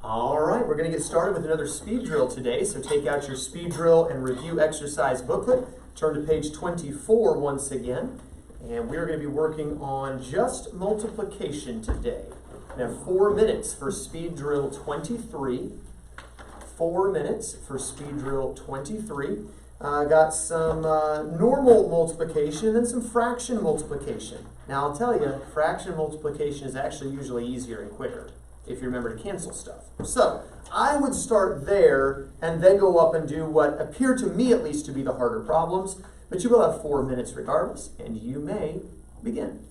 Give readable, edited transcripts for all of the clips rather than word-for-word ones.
All right, we're going to get started with another speed drill today. So take out your speed drill and review exercise booklet. Turn to page 24 once again. And we're going to be working on just multiplication today. We have 4 minutes for speed drill 23. 4 minutes for speed drill 23. Got some normal multiplication and then some fraction multiplication. Now I'll tell you, fraction multiplication is actually usually easier and quicker if you remember to cancel stuff. So I would start there and then go up and do what appear to me at least to be the harder problems, but you will have 4 minutes regardless, and you may begin.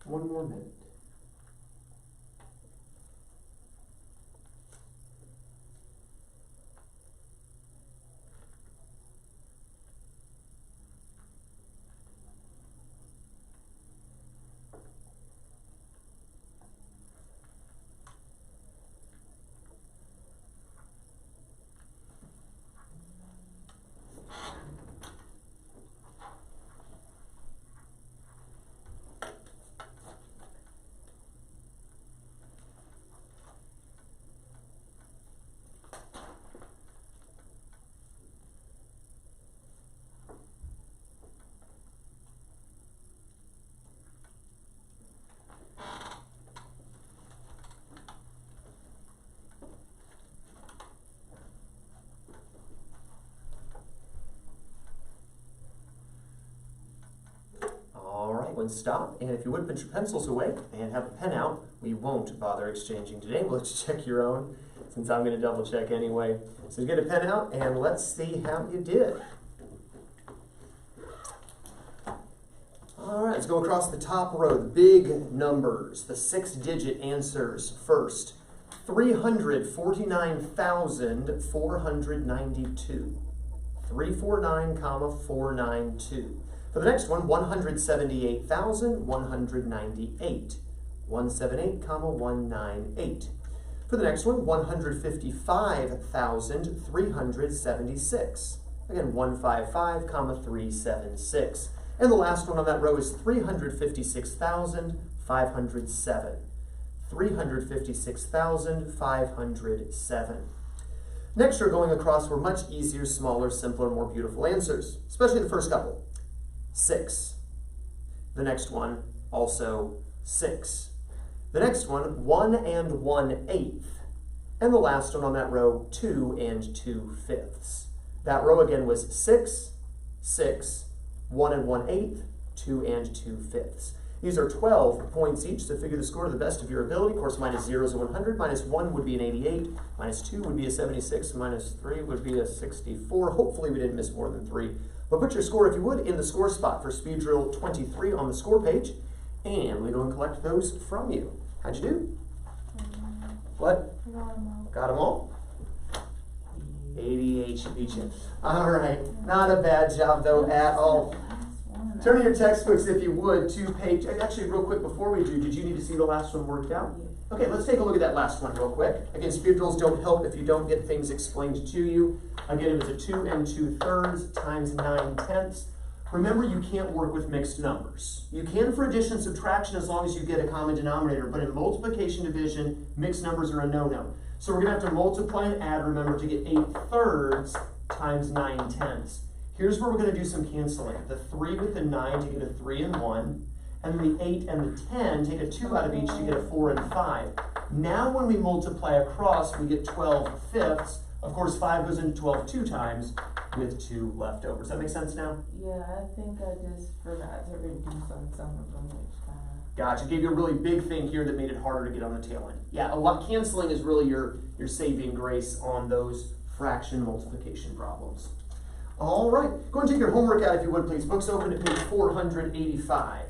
One more minute. Stop, and if you would put your pencils away and have a pen out, we won't bother exchanging today. We'll let you check your own since I'm going to double check anyway. So get a pen out and let's see how you did. All right, let's go across the top row, the big numbers, the 6-digit answers first. 349,492. 349, 492. For the next one, 178,198. 178, 198. For the next one, 155,376. Again, 155, 376. And the last one on that row is 356,507. 356,507. Next, we're going across were much easier, smaller, simpler, more beautiful answers, especially the first couple. 6. The next one, also 6. The next one, 1 and 1/8. And the last one on that row, 2 and 2/5. That row again was 6, 6, 1 and 1/8, 2 and 2/5. These are 12 points each, so figure the score to the best of your ability. Of course, minus 0 is a 100, minus 1 would be an 88, minus 2 would be a 76, minus 3 would be a 64. Hopefully we didn't miss more than 3. But put your score, if you would, in the score spot for speed drill 23 on the score page, and we go and collect those from you. How'd you do? What? Got them all? 88 should beat you. All right, not a bad job though at all. Turn to your textbooks if you would to page, actually real quick before we do, did you need to see the last one worked out? Okay, let's take a look at that last one real quick. Again, speed drills don't help if you don't get things explained to you. Again, it was a 2 and 2/3 times 9/10. Remember, you can't work with mixed numbers. You can for addition and subtraction as long as you get a common denominator, but in multiplication division, mixed numbers are a no-no. So we're gonna have to multiply and add, remember, to get 8/3 times 9/10. Here's where we're gonna do some canceling. The 3 with the 9 to get a 3 and 1, and then the 8 and the 10 take a 2 out of each to get a 4 and 5. Now when we multiply across, we get 12/5. Of course, 5 goes into 12 2 times with 2 left over. Does that make sense now? Yeah, I think I just forgot to reduce on some of them each time. Gotcha. Gave you a really big thing here that made it harder to get on the tail end. Yeah, a lot canceling is really your saving grace on those fraction multiplication problems. All right, go and take your homework out if you would, please. Books open to page 485.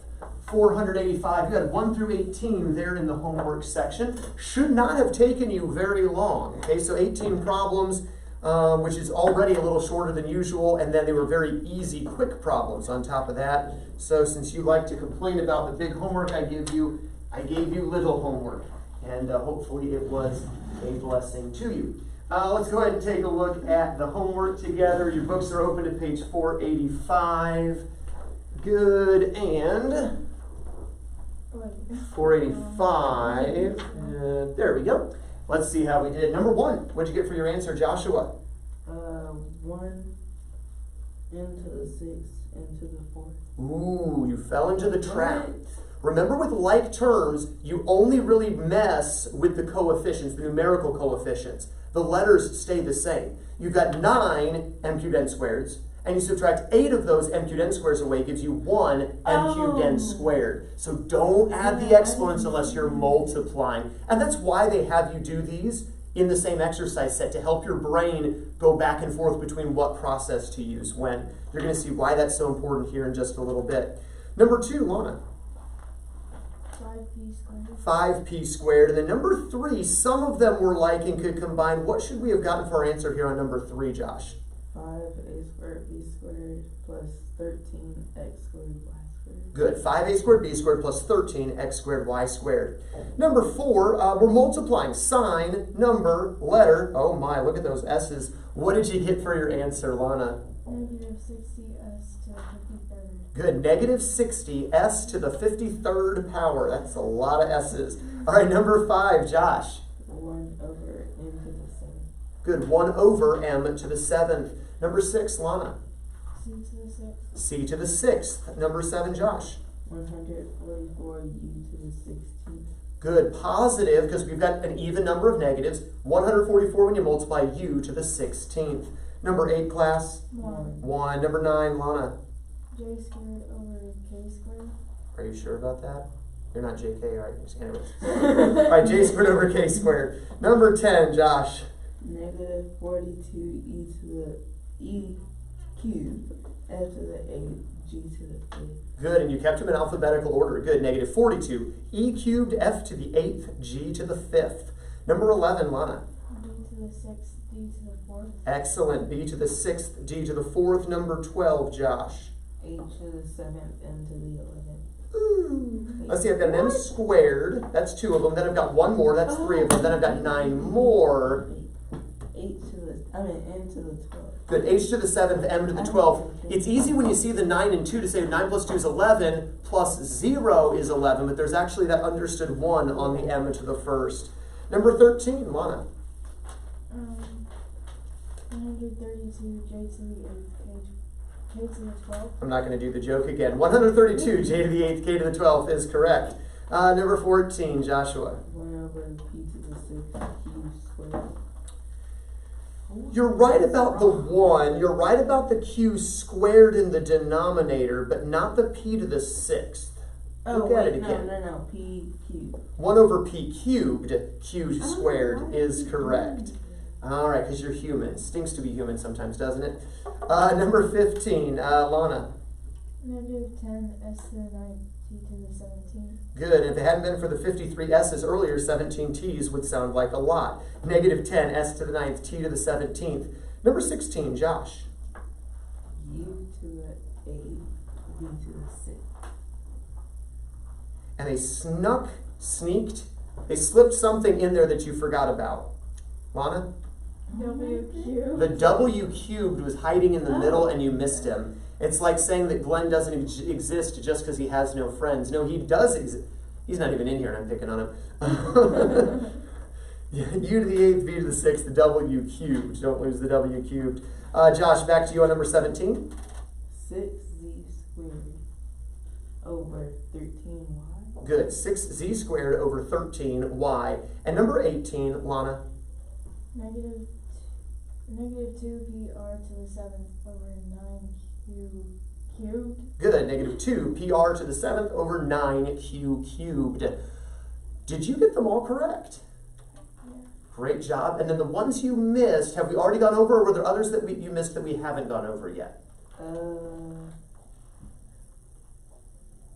485, you had 1 through 18 there in the homework section. Should not have taken you very long. Okay, so 18 problems, which is already a little shorter than usual, and then they were very easy, quick problems on top of that. So since you like to complain about the big homework I gave you little homework, and hopefully it was a blessing to you. Let's go ahead and take a look at the homework together. Your books are open to page 485. Good, and 485. There we go. Let's see how we did. Number 1, what'd you get for your answer, Joshua? 1 into the 6 into the 4. Ooh, you fell into the trap. Remember, with like terms, you only really mess with the coefficients, the numerical coefficients. The letters stay the same. You've got 9 m cubed n squareds, and you subtract 8 of those m cubed n squares away, gives you 1 m cubed n squared. So don't add the exponents unless you're multiplying. And that's why they have you do these in the same exercise set, to help your brain go back and forth between what process to use when. You're going to see why that's so important here in just a little bit. Number 2, Lana. 5p squared. 5p squared. And then number 3, some of them were like and could combine. What should we have gotten for our answer here on number 3, Josh? 5a squared b squared plus 13x squared y squared. Good. 5a squared b squared plus 13x squared y squared. Number 4, we're multiplying. Sign, number, letter. Oh my, look at those s's. What did you get for your answer, Lana? Negative 60s to the 53rd. Good. Negative 60s to the 53rd power. That's a lot of s's. All right, number 5, Josh. 1 over m to the 7th. Good. 1 over m to the 7th. Number 6, Lana. C to the 6th. C to the 6th. Number 7, Josh. 144 u to the 16th. Good. Positive, because we've got an even number of negatives. 144 when you multiply u to the 16th. Number 8, class. 1. 1. Number 9, Lana. J squared over k squared. Are you sure about that? You're not JK, right? Anyways. All right, j squared over k squared. Number 10, Josh. Negative 42 e to the e cubed f to the 8 g to the 5th. Good, and you kept them in alphabetical order. Good. Negative 42 e cubed f to the 8th g to the 5th. Number 11, Lana. B to the 6th, D to the 4th. Excellent. B to the 6th, D to the 4th. Number 12, Josh. A to the 7th, M to the 11th. Ooh. Let's see, I've got an m squared. That's 2 of them. Then I've got 1 more. That's 3 of them. Then I've got 9 more. M to the 12th. Good. H to the 7th, M to the 12th. It's easy when you see the 9 and 2 to say 9 plus 2 is 11, plus 0 is 11, but there's actually that understood 1 on the M to the 1st. Number 13, Lana. 132, J to the 8th, K to the 12th. I'm not going to do the joke again. 132, J to the 8th, K to the 12th is correct. Number 14, Joshua. 1 over P to the 6th, Q squared. You're right about the 1. You're right about the Q squared in the denominator, but not the P to the 6th. Look at it again. No, P cubed. 1 over P cubed, Q squared is correct. All right, because you're human. Stinks to be human sometimes, doesn't it? Number 15, Lana. Negative 10, S to the 9th, T to the 17th. Good. If it hadn't been for the 53 S's earlier, 17 T's would sound like a lot. Negative 10, S to the 9th, T to the 17th. Number 16, Josh. U to the 8th, B to the 6th. And they sneaked, they slipped something in there that you forgot about. Lana? W cubed. The W cubed was hiding in the middle and you missed him. It's like saying that Glenn doesn't exist just because he has no friends. No, he does exist. He's not even in here and I'm picking on him. U to the 8th, B to the 6th, the W cubed. Don't lose the W cubed. Josh, back to you on number 17. 6z squared over 13y. Good. 6z squared over 13y. And number 18, Lana. Negative 2pr to the 7th over 9q cubed. Good. Negative 2 pr to the 7th over 9q cubed. Did you get them all correct? Yeah. Great job. And then the ones you missed, have we already gone over, or were there others that you missed that we haven't gone over yet?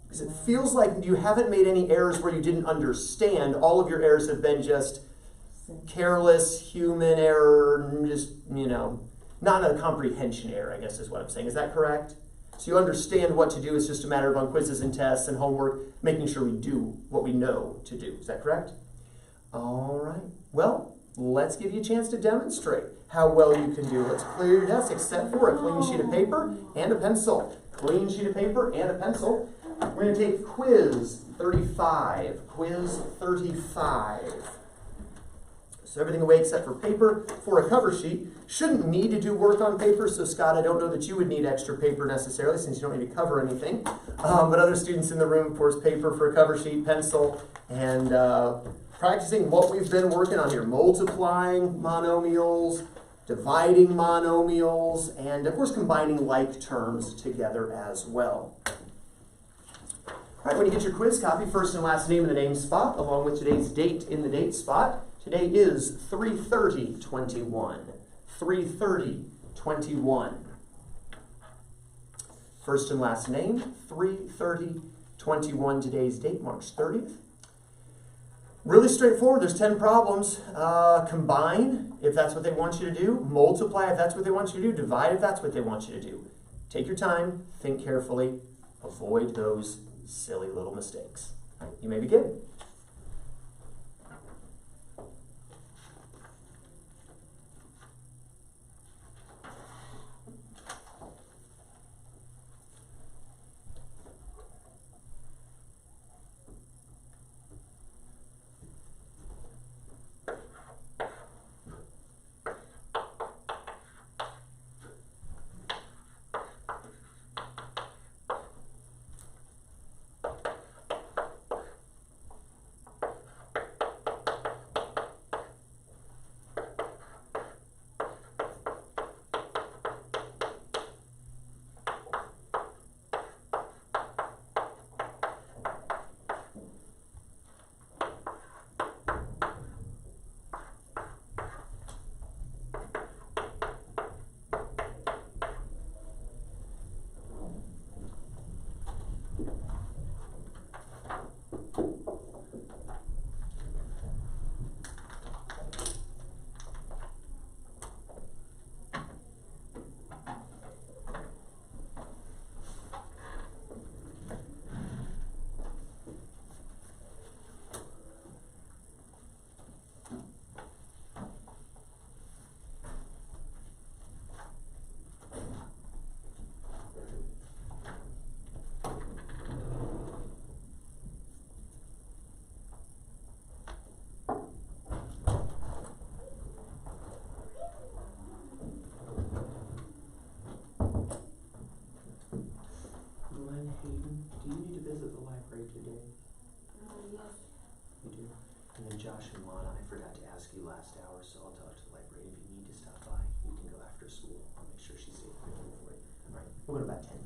Because it feels like you haven't made any errors where you didn't understand. All of your errors have been just careless human error, just, not a comprehension error, I guess is what I'm saying. Is that correct? So you understand what to do. It's just a matter of on quizzes and tests and homework, making sure we do what we know to do. Is that correct? All right. Well, let's give you a chance to demonstrate how well you can do. Let's clear your desk except for a clean sheet of paper and a pencil. Clean sheet of paper and a pencil. We're going to take quiz 35. Quiz 35. So everything away except for paper for a cover sheet. Shouldn't need to do work on paper, so Scott, I don't know that you would need extra paper necessarily since you don't need to cover anything. But other students in the room, of course, paper for a cover sheet, pencil, and practicing what we've been working on here. Multiplying monomials, dividing monomials, and of course combining like terms together as well. All right, when you get your quiz copy, first and last name in the name spot, along with today's date in the date spot. Today is 3/30/21. 3/30/21. First and last name, 3/30/21. Today's date, March 30th. Really straightforward. There's 10 problems. Combine, if that's what they want you to do. Multiply, if that's what they want you to do. Divide, if that's what they want you to do. Take your time. Think carefully. Avoid those silly little mistakes. All right, you may begin. after school. I'll make sure she's safe for you. All right, we'll go to about 10 minutes.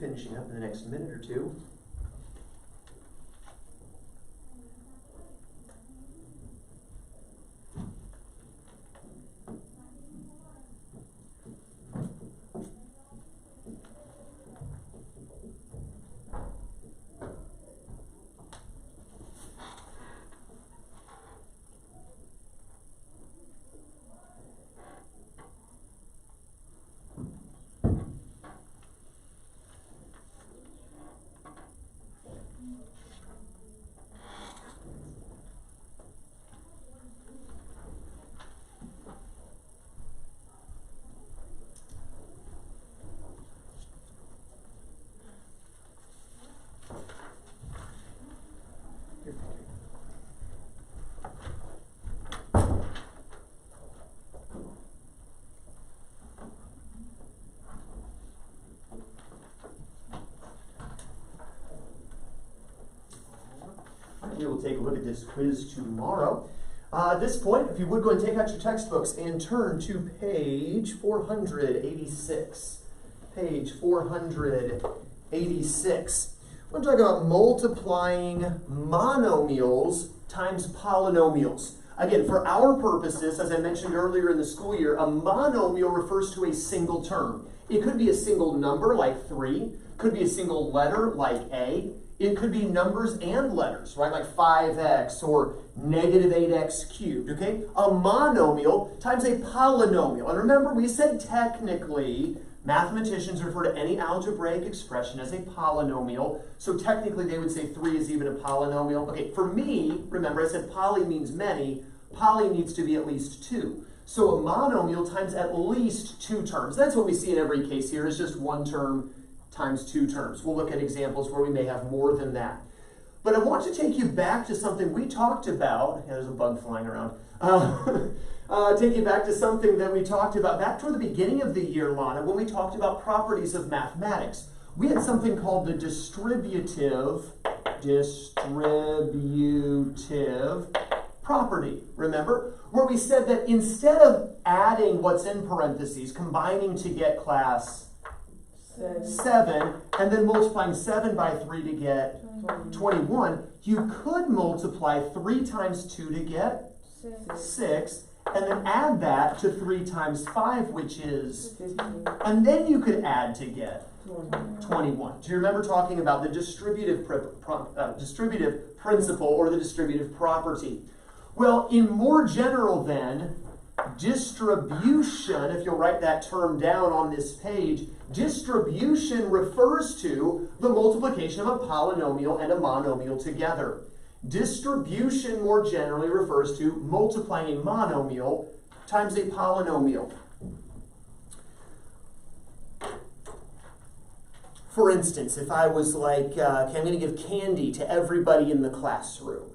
Finishing up in the next minute or two. We will take a look at this quiz tomorrow. At this point, if you would go and take out your textbooks and turn to page 486. Page 486. I'm going to talk about multiplying monomials times polynomials. Again, for our purposes, as I mentioned earlier in the school year, a monomial refers to a single term. It could be a single number like 3, could be a single letter like A, it could be numbers and letters, right, like 5x or negative 8x cubed, okay? A monomial times a polynomial. And remember, we said technically, mathematicians refer to any algebraic expression as a polynomial. So technically, they would say 3 is even a polynomial. Okay, for me, remember, I said poly means many. Poly needs to be at least 2. So a monomial times at least 2 terms. That's what we see in every case here, is just 1 term times 2 terms. We'll look at examples where we may have more than that. But I want to take you back to something we talked about. Yeah, there's a bug flying around. Take you back to something that we talked about back toward the beginning of the year, Lana, when we talked about properties of mathematics. We had something called the distributive property, remember? Where we said that instead of adding what's in parentheses, combining to get class 7, and then multiplying 7 by 3 to get 21, you could multiply 3 times 2 to get 6, and then add that to 3 times 5, which is 15. And then you could add to get 21. Do you remember talking about the distributive principle or the distributive property? Well, in more general then, distribution, if you'll write that term down on this page, distribution refers to the multiplication of a polynomial and a monomial together. Distribution more generally refers to multiplying a monomial times a polynomial. For instance, if I was like, okay, I'm going to give candy to everybody in the classroom.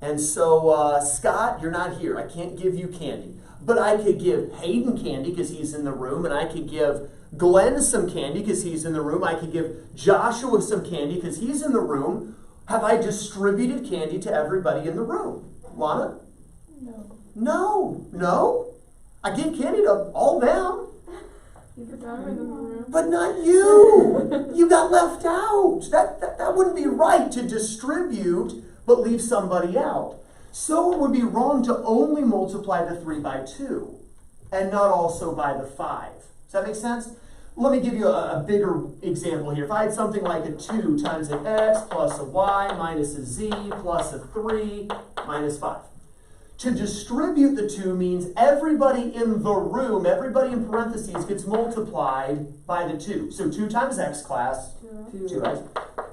And so, Scott, you're not here. I can't give you candy. But I could give Hayden candy because he's in the room, and I could give Glenn some candy because he's in the room. I could give Joshua some candy because he's in the room. Have I distributed candy to everybody in the room? Lana? No. No? I gave candy to all them. But not you. You got left out. That wouldn't be right to distribute but leave somebody out. So it would be wrong to only multiply the 3 by 2 and not also by the 5. Does that make sense? Let me give you a bigger example here. If I had something like a 2 times an x plus a y minus a z plus a 3 minus 5. To distribute the 2 means everybody in the room, everybody in parentheses gets multiplied by the 2. So 2 times x class, 2x.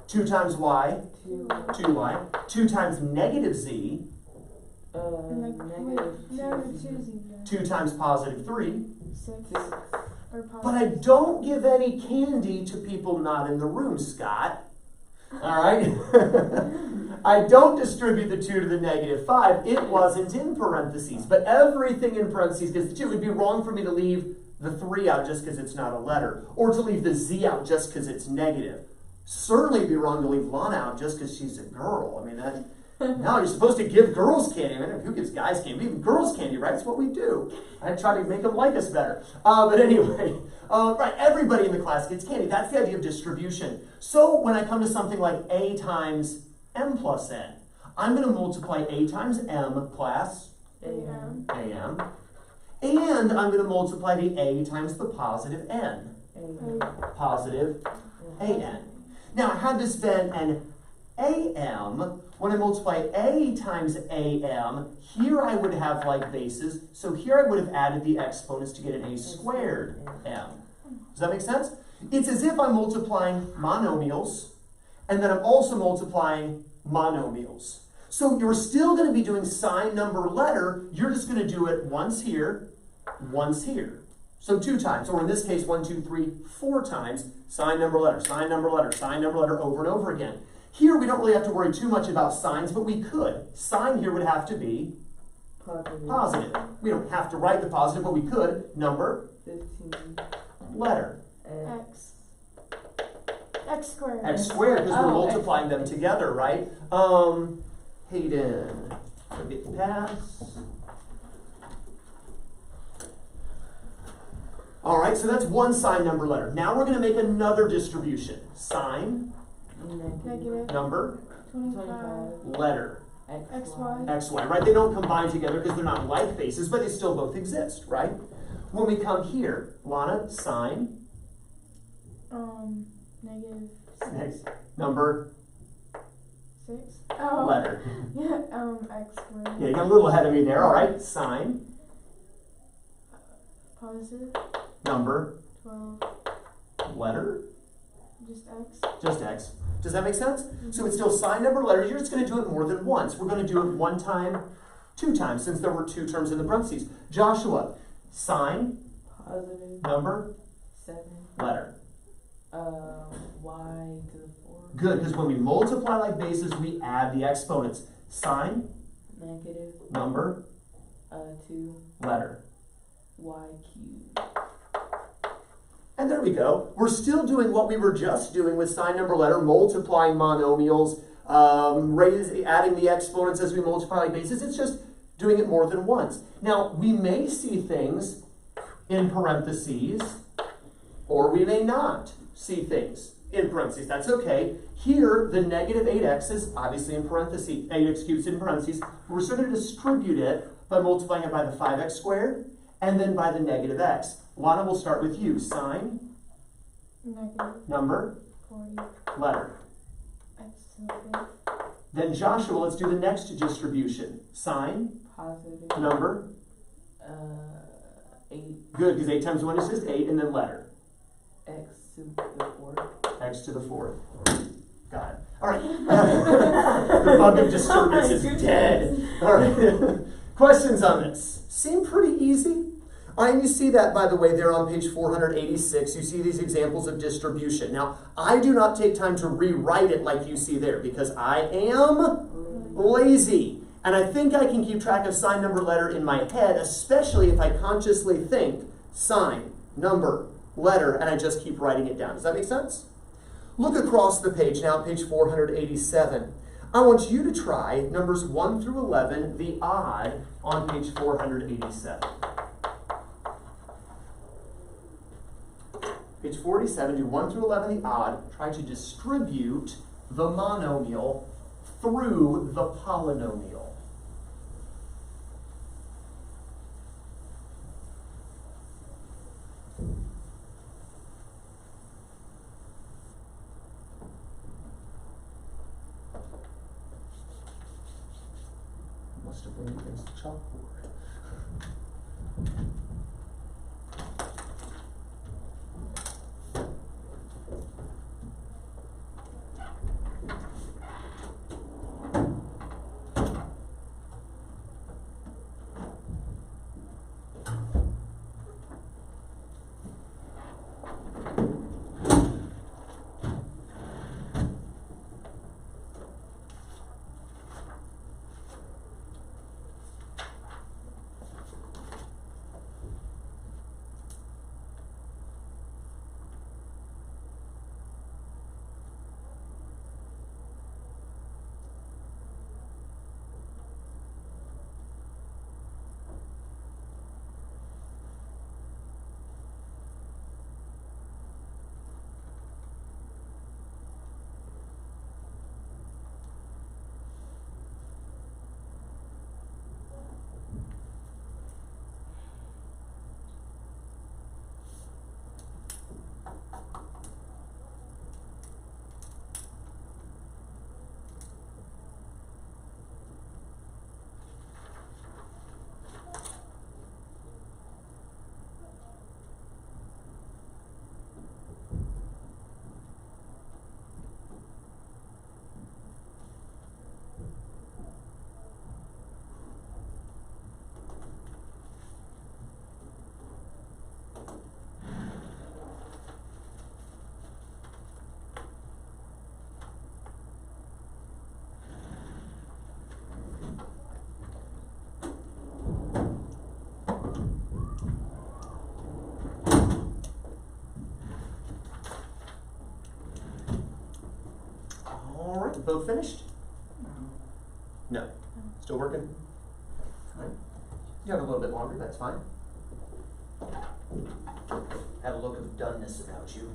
2 times y, 2y. 2 times negative z, negative 2 times positive 3. 6. But I don't give any candy to people not in the room, Scott. All right? I don't distribute the 2 to the negative 5. It wasn't in parentheses. But everything in parentheses gets the 2. It would be wrong for me to leave the 3 out just because it's not a letter. Or to leave the z out just because it's negative. Certainly it'd be wrong to leave Lana out just because she's a girl. I mean, no, you're supposed to give girls candy. I mean, who gives guys candy? We give girls candy, right? That's what we do. I try to make them like us better. But anyway, right, everybody in the class gets candy. That's the idea of distribution. So when I come to something like a times m plus n, I'm going to multiply a times m class, am, and I'm going to multiply the a times the positive n, positive an. Now, had this been an am, when I multiply a times am, here I would have like bases, so here I would have added the exponents to get an a squared m. Does that make sense? It's as if I'm multiplying monomials, and then I'm also multiplying monomials. So you're still going to be doing sign, number, letter, you're just going to do it once here, once here. So 2 times, or in this case, 1, 2, 3, 4 times, sign, number, letter, sign, number, letter, sign, number, letter, over and over again. Here, we don't really have to worry too much about signs, but we could. Sign here would have to be positive. We don't have to write the positive, but we could. Number, 15, letter. X squared. X squared, because we're multiplying them together, right? Hayden, forget the pass. All right, so that's one sign, number, letter. Now we're going to make another distribution. Sign, Negative. number, 25. letter, XY. XY, right? They don't combine together because they're not like bases, but they still both exist, right? When we come here, Lana, sign, Negative next, number, 6. Oh. letter. Yeah, X squared. Yeah, you got a little ahead of me there, all right? Sign, Positive. number, 12. letter, Just X. just X. Does that make sense? So it's still sign, number, letter. You're just going to do it more than once. We're going to do it one time, 2 times, since there were 2 terms in the parentheses. Joshua, sign, Positive number, 7. letter. Y to the 4. Good, because when we multiply like bases, we add the exponents. Sign, Negative number, 2. letter. Y cubed. And there we go. We're still doing what we were just doing with sign, number, letter, multiplying monomials, adding the exponents as we multiply like bases. It's just doing it more than once. Now, we may see things in parentheses, or we may not see things in parentheses. That's okay. Here, the negative 8x is obviously in parentheses, 8x cubed is in parentheses. We're still going to distribute it by multiplying it by the 5x squared, and then by the negative x. Lana, we'll start with you. Sign, Negative. number, 40. letter. X to the 5th. Then Joshua, let's do the next distribution. Sign, Positive number, 8. good, because 8 times 1 is just 8, and then letter. X to the 4th. X to the 4th. Got it. All right. The bug of disturbance is dead. All right. Questions on this? Seem pretty easy. And you see that, by the way, there on page 486. You see these examples of distribution. Now, I do not take time to rewrite it like you see there because I am lazy. And I think I can keep track of sign, number, letter in my head, especially if I consciously think sign, number, letter, and I just keep writing it down. Does that make sense? Look across the page now, page 487. I want you to try numbers 1 through 11, the odd, on page 487. Page 47, do 1 through 11, the odd. Try to distribute the monomial through the polynomial. Must have been against the chalkboard. Both finished? No. Still working? Fine. You have a little bit longer, that's fine. Have a look of doneness about you.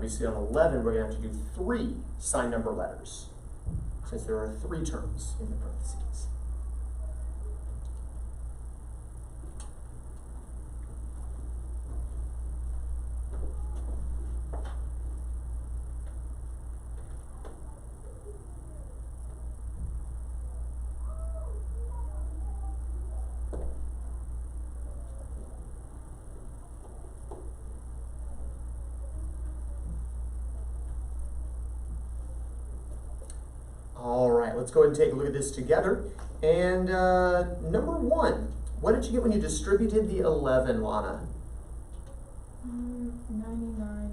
Obviously on 11, we're going to have to do 3 sign number letters, since there are 3 terms in the parentheses. All right, let's go ahead and take a look at this together. And number 1, what did you get when you distributed the 11, Lana? 99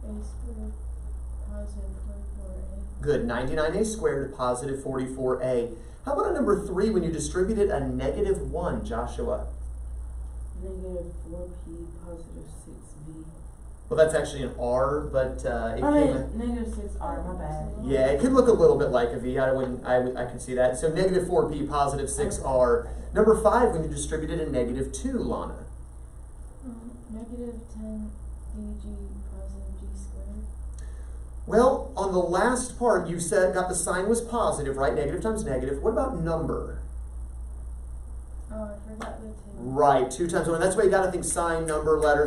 a squared positive 44a. Good, 99a squared positive 44a. How about a number 3 when you distributed a negative 1, Joshua? Negative 4p positive 6b. Well, that's actually an R, but it came. Negative 6r, my bad. Yeah, it could look a little bit like a V. I can see that. So negative 4p positive 6r. Number 5 when you distributed a negative 2, Lana. Negative 10 dg positive g squared. Well, on the last part, you got the sign was positive, right? Negative times negative. What about number? Oh, I forgot the 2. Right, 2 times 1. That's why you got to think sign, number, letter,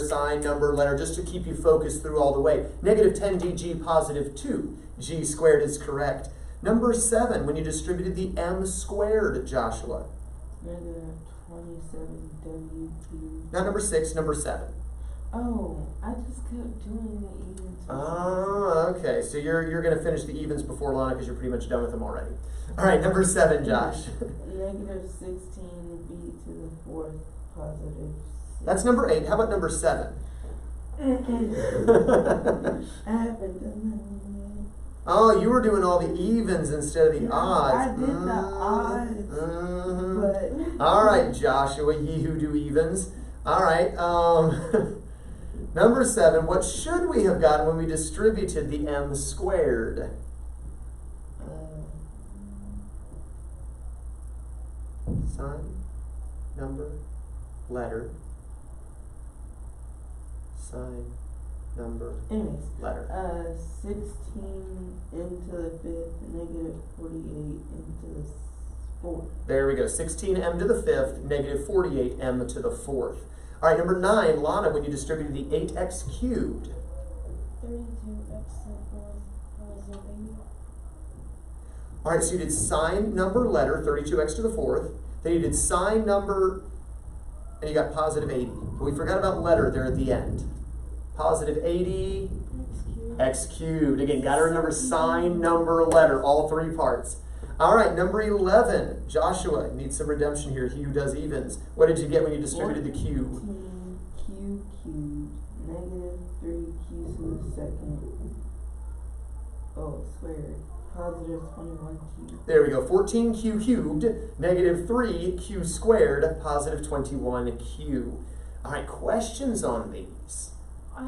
just to keep you focused through all the way. Negative 10 dg positive 2. G squared is correct. Number 7, when you distributed the m squared, Joshua. Negative 27w cubed. Not number 6, number 7. Oh, I just kept doing the evens. Oh, okay. So you're going to finish the evens before Lana because you're pretty much done with them already. All right, number 7, Josh. Negative 16b to the 4th positive 6. That's number 8. How about number 7? I haven't done that. Oh, you were doing all the evens instead of the odds. I did the odds, but... All right, Joshua, ye who do evens. All right, number 7, what should we have gotten when we distributed the m squared? Sign, number, letter, sign, number, anyways, letter. 16 into the 5th, negative 48 into the 4th. There we go, 16m to the 5th, negative 48m to the 4th. All right, number 9, Lana, when you distributed the 8x cubed. 32x to the 4th positive 80. All right, so you did sign, number, letter, 32x to the 4th. Then you did sign, number, and you got positive 80. But we forgot about letter there at the end. Positive 80, x cubed. Again, got to remember sign, number, letter, all 3 parts. All right, number 11, Joshua, needs some redemption here. He who does evens. What did you get when you distributed the cube? 14 q cubed, negative 3q to the 2nd. Oh, squared. Positive 21q. There we go, 14q cubed, negative 3q squared, positive 21q. All right, questions on these? I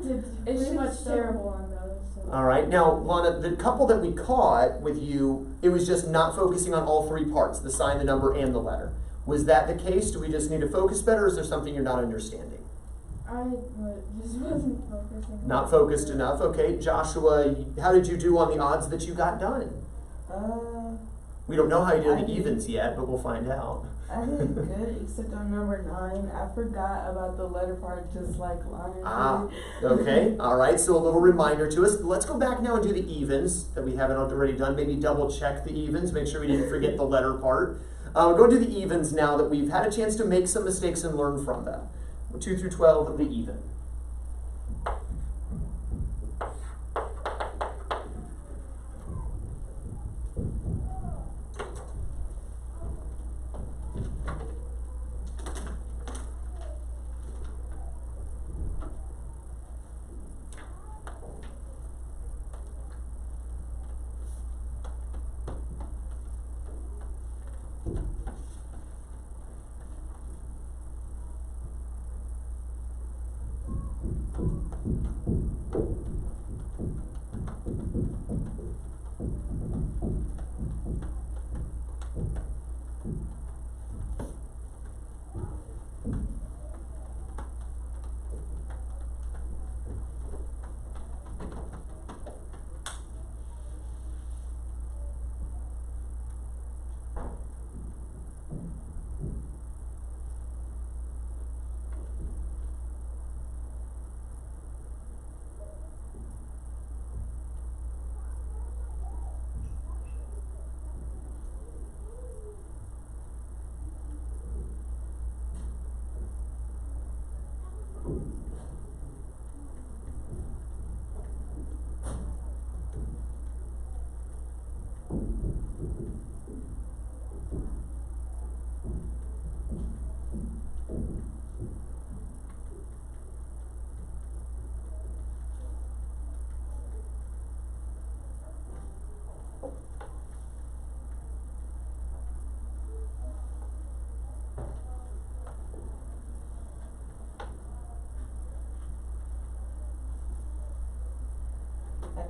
did pretty much terrible on those. So. All right, now, Lana, the couple that we caught with you, it was just not focusing on all 3 parts, the sign, the number, and the letter. Was that the case? Do we just need to focus better, or is there something you're not understanding? I just wasn't focusing. Not focused enough. Okay, Joshua, how did you do on the odds that you got done? We don't know how you did on the evens yet, but we'll find out. I did good, except on number 9. I forgot about the letter part, just like Lana did. Okay, all right, so a little reminder to us. Let's go back now and do the evens that we haven't already done. Maybe double check the evens, make sure we didn't forget the letter part. Go do the evens now that we've had a chance to make some mistakes and learn from them. 2 through 12, the even.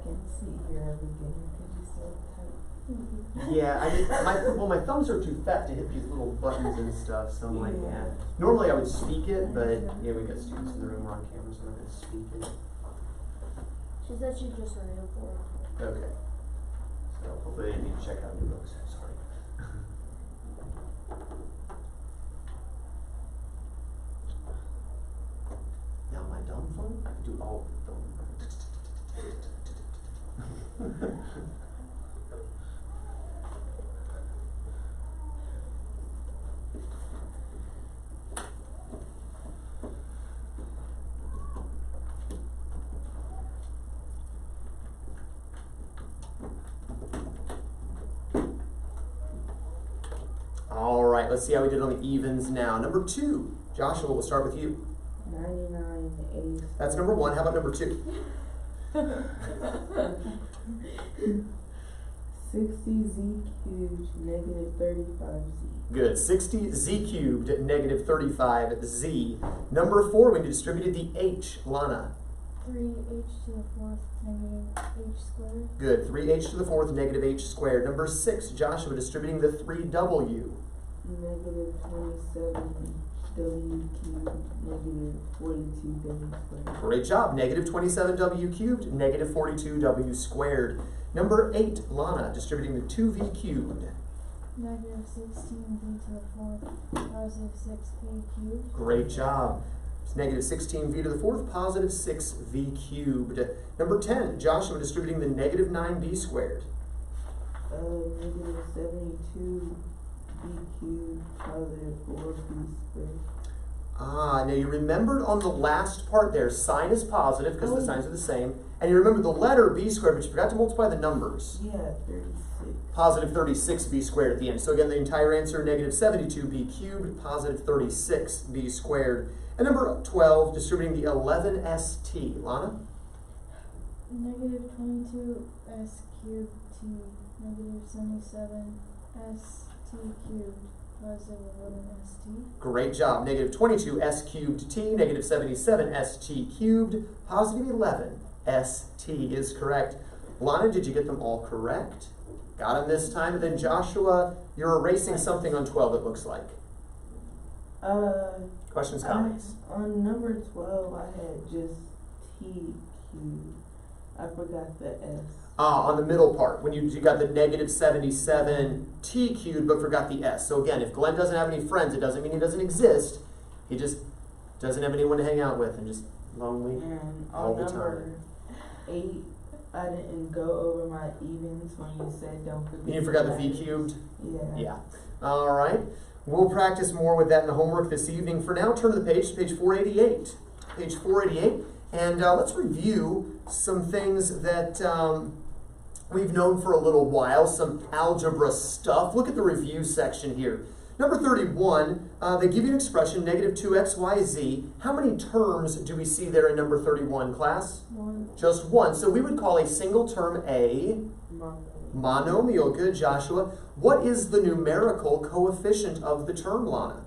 can see your everything because you're so tight. Yeah, I mean, my thumbs are too fat to hit these little buttons and stuff, so I'm like, Yeah. Normally I would speak it, but yeah, we got students in the room, we're on camera, so I'm not going to speak it. She said she just read it for her. Okay. So hopefully they didn't need to check out your books. Sorry. Now my dumb phone, I can do all of them. All right, let's see how we did on the evens now. Number 2, Joshua, we'll start with you. 99 A. That's number 1. How about number 2? 60Z cubed negative 35Z. Good. 60z cubed negative 35z. Number 4, when you distributed the h, Lana. 3h to the 4th negative h squared. Good. 3h to the 4th negative h squared. Number 6, Joshua, distributing the 3w. Negative 27W cubed negative 42W squared. Great job. Negative 27w cubed negative 42w squared. Number 8, Lana, distributing the 2v cubed. Negative 16v to the 4th positive 6v cubed. Great job. It's negative 16v to the 4th positive 6v cubed. Number 10, Joshua, distributing the negative 9b squared. Negative 72B cubed positive 4B squared. Ah, now you remembered on the last part there, sign is positive because the signs are the same. And you remember the letter b squared, but you forgot to multiply the numbers. Yeah, 36. Positive 36b squared at the end. So again, the entire answer, negative 72b cubed, positive 36b squared. And number 12, distributing the 11st. Lana? Negative 22s cubed to negative 77st cubed positive 11st. Great job. Negative 22s cubed t, negative 77st cubed, positive 11st is correct. Lana, did you get them all correct? Got them this time. And then Joshua, you're erasing something on 12, it looks like. Questions, comments? On number 12, I had just T cubed. I forgot the S. On the middle part, when you got the negative 77t cubed, but forgot the s. So again, if Glenn doesn't have any friends, it doesn't mean he doesn't exist. He just doesn't have anyone to hang out with and just lonely And all on the number time. 8, I didn't go over my evens when you said don't forget. You forgot the v values. cubed? Yeah. Yeah. All right. We'll practice more with that in the homework this evening. For now, turn to the page 488. Page 488. And let's review some things that we've known for a little while, some algebra stuff. Look at the review section here. Number 31, they give you an expression, negative 2xyz. How many terms do we see there in number 31, class? 1. Just one. So we would call a single term a monomial. Good, Joshua. What is the numerical coefficient of the term, Lana?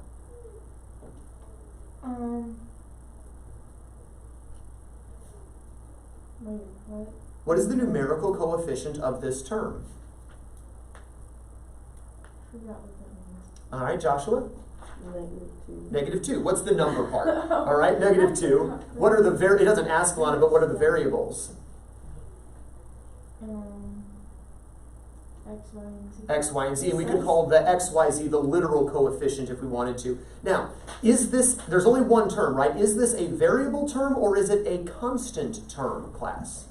Wait, what? What is the numerical coefficient of this term? Forgot what that means. All right, Joshua? Negative 2. Negative 2. What's the number part? All right, negative 2. What are the it doesn't ask Lana, but what are the variables? X, Y, and Z. X, Y, and Z. And we could call the X, Y, Z the literal coefficient if we wanted to. Now, is this, there's only one term, right? Is this a variable term or is it a constant term, class?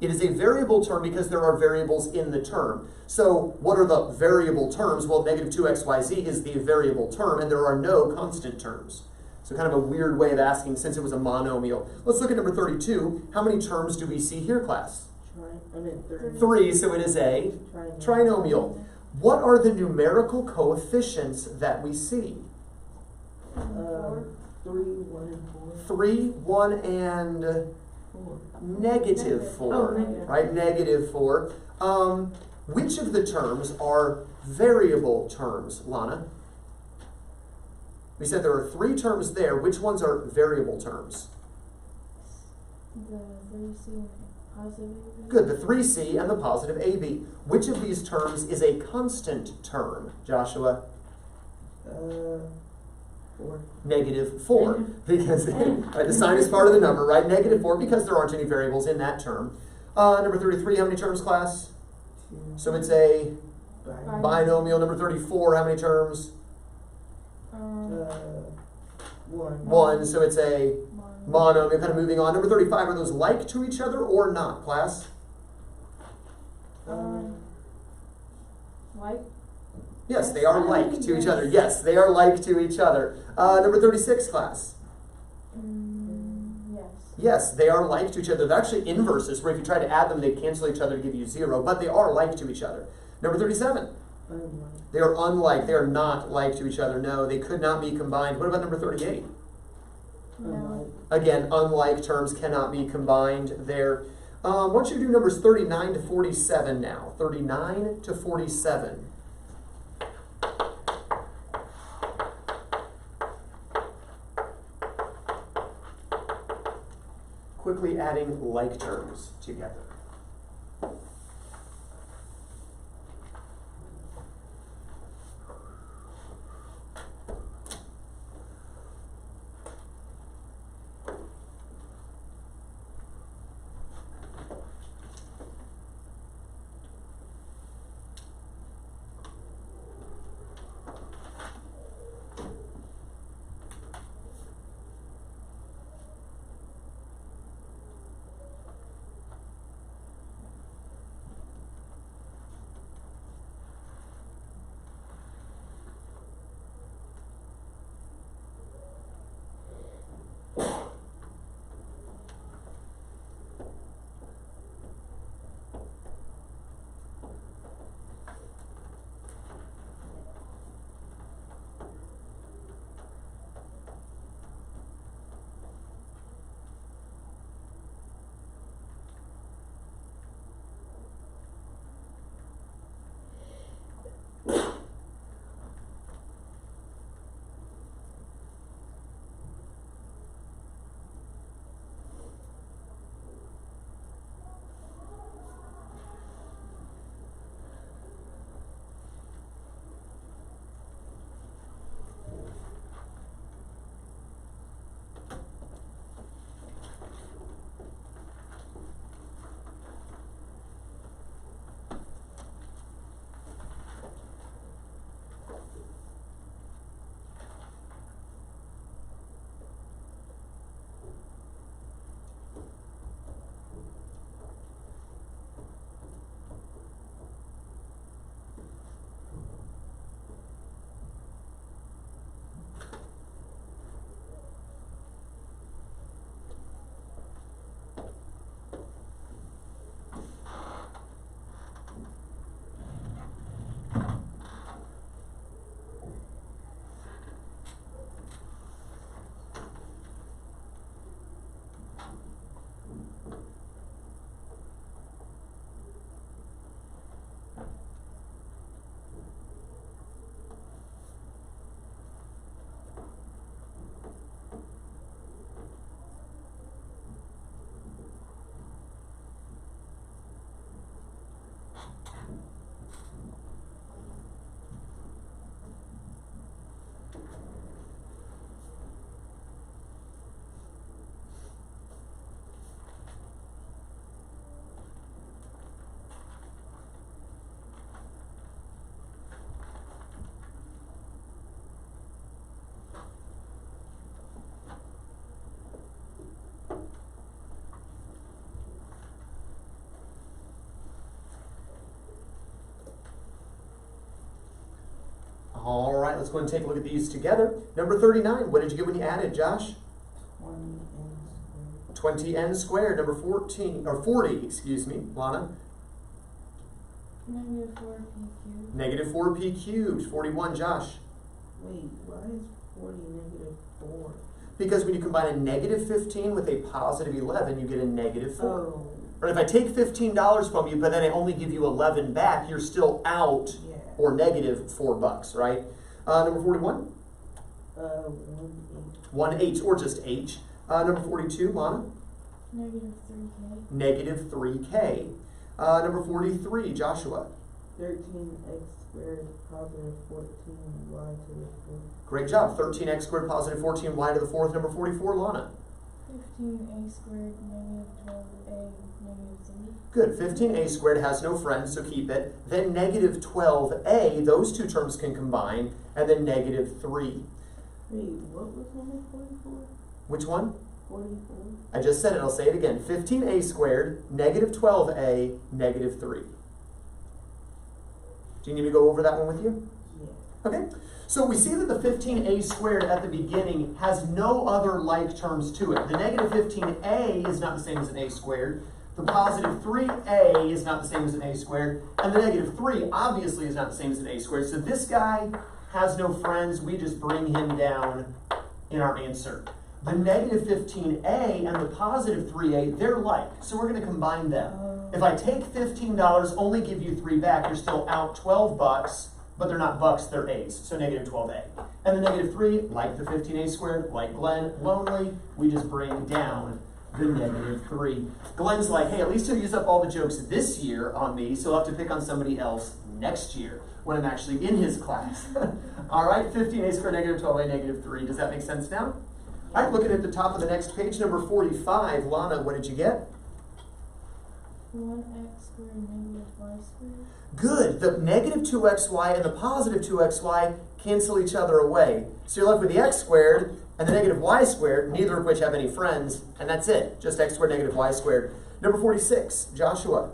It is a variable term because there are variables in the term. So what are the variable terms? Well, negative 2xyz is the variable term, and there are no constant terms. So kind of a weird way of asking since it was a monomial. Let's look at number 32. How many terms do we see here, class? 3, so it is a trinomial. What are the numerical coefficients that we see? 3, 1, and 4. 3, 1, and 4. negative 4, Oh, negative. right? Negative 4. Which of the terms are variable terms, Lana? We said there are 3 terms there. Which ones are variable terms? The 32 Positive AB. Good, the 3c and the positive AB. Which of these terms is a constant term, Joshua? 4. Negative 4. Because right, the sign is part of the number, right? Negative 4 because there aren't any variables in that term. Number 33, how many terms, class? 2. So it's a Bi- binomial. Number 34, how many terms? 1. 1, so it's a Mono. monomial. Kind of moving on. Number 35, are those like to each other or not, class? Like. Yes, they are like to each other. Yes, they are like to each other. Number 36, class. Yes. Yes, they are like to each other. They're actually inverses, where if you try to add them, they cancel each other to give you 0, but they are like to each other. Number 37, Unlike. they are unlike. They are not like to each other. No, they could not be combined. What about number 38? No. Again, unlike terms cannot be combined there. Why don't you do numbers 39 to 47 now? 39 to 47. Quickly adding like terms together. All right, let's go and take a look at these together. Number 39, what did you get when you added, Josh? 20n squared. Number 14, or 40, excuse me, Lana. Negative 4p cubed. Negative 4p cubed. 41, Josh. Wait, why is 40 negative 4? Because when you combine a negative 15 with a positive 11, you get a negative 4. Oh, Or if I take $15 from you, but then I only give you 11 back, you're still out yeah. or negative $4, right? Number 41? 1 8. 1 H, or just H. Number 42, Lana? Negative 3k. Negative 3k. Number 43, Joshua. 13x squared positive 14y to the fourth. Great job. 13x squared positive 14y to the fourth. Number 44, Lana. 15a squared negative 12a negative 3. Good. 15a squared has no friends, so keep it. Then negative 12a, those two terms can combine, and then negative 3. Wait, what was number 44? Which one? 44? I just said it. I'll say it again. 15a squared, negative 12a, negative 3. Do you need me to go over that one with you? Yeah. Okay. So we see that the 15a squared at the beginning has no other like terms to it. The negative 15a is not the same as an a squared. The positive 3a is not the same as an a squared. And the negative 3 obviously is not the same as an a squared. So this guy has no friends. We just bring him down in our answer. The negative 15a and the positive 3a, they're like. So we're going to combine them. If I take $15, only give you 3 back, you're still out 12 bucks. But they're not bucks, they're a's, so negative 12a. And the negative 3, like the 15a squared, like Glenn, lonely, we just bring down the negative 3. Glenn's like, hey, at least he'll use up all the jokes this year on me, so I'll have to pick on somebody else next year when I'm actually in his class. All right, 15a squared, negative 12a, negative 3. Does that make sense now? All right, looking at the top of the next page, number 45. Lana, what did you get? 1x squared negative y squared. Good. The negative 2xy and the positive 2xy cancel each other away. So you're left with the x squared and the negative y squared, neither of which have any friends, and that's it. Just x squared negative y squared. Number 46, Joshua.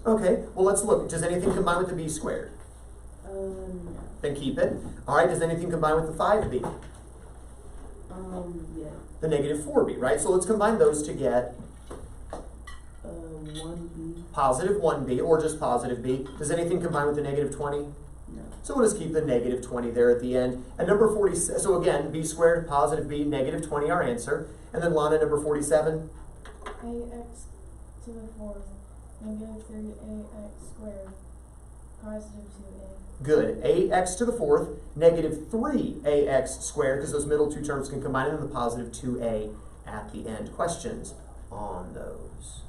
Okay, well let's look. Does anything combine with the b squared? No. Then keep it. All right, does anything combine with the 5b? Yeah. The negative 4b, right? So let's combine those to get 1b. positive 1b, or just positive b. Does anything combine with the negative 20? No. So we'll just keep the negative 20 there at the end. And number 46, so again, b squared, positive b, negative 20, our answer. And then Lana, number 47. Ax to the fourth negative 3ax squared positive 2a. Good. Ax to the fourth, negative 3ax squared, because those middle two terms can combine, and then the positive 2a at the end. Questions on those?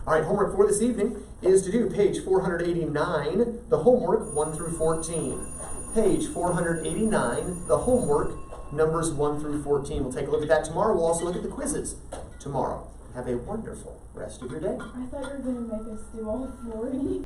All right, homework for this evening is to do page 489, the homework 1 through 14. Page 489, the homework, numbers 1 through 14. We'll take a look at that tomorrow. We'll also look at the quizzes tomorrow. Have a wonderful rest of your day. I thought you were going to make us do all 40.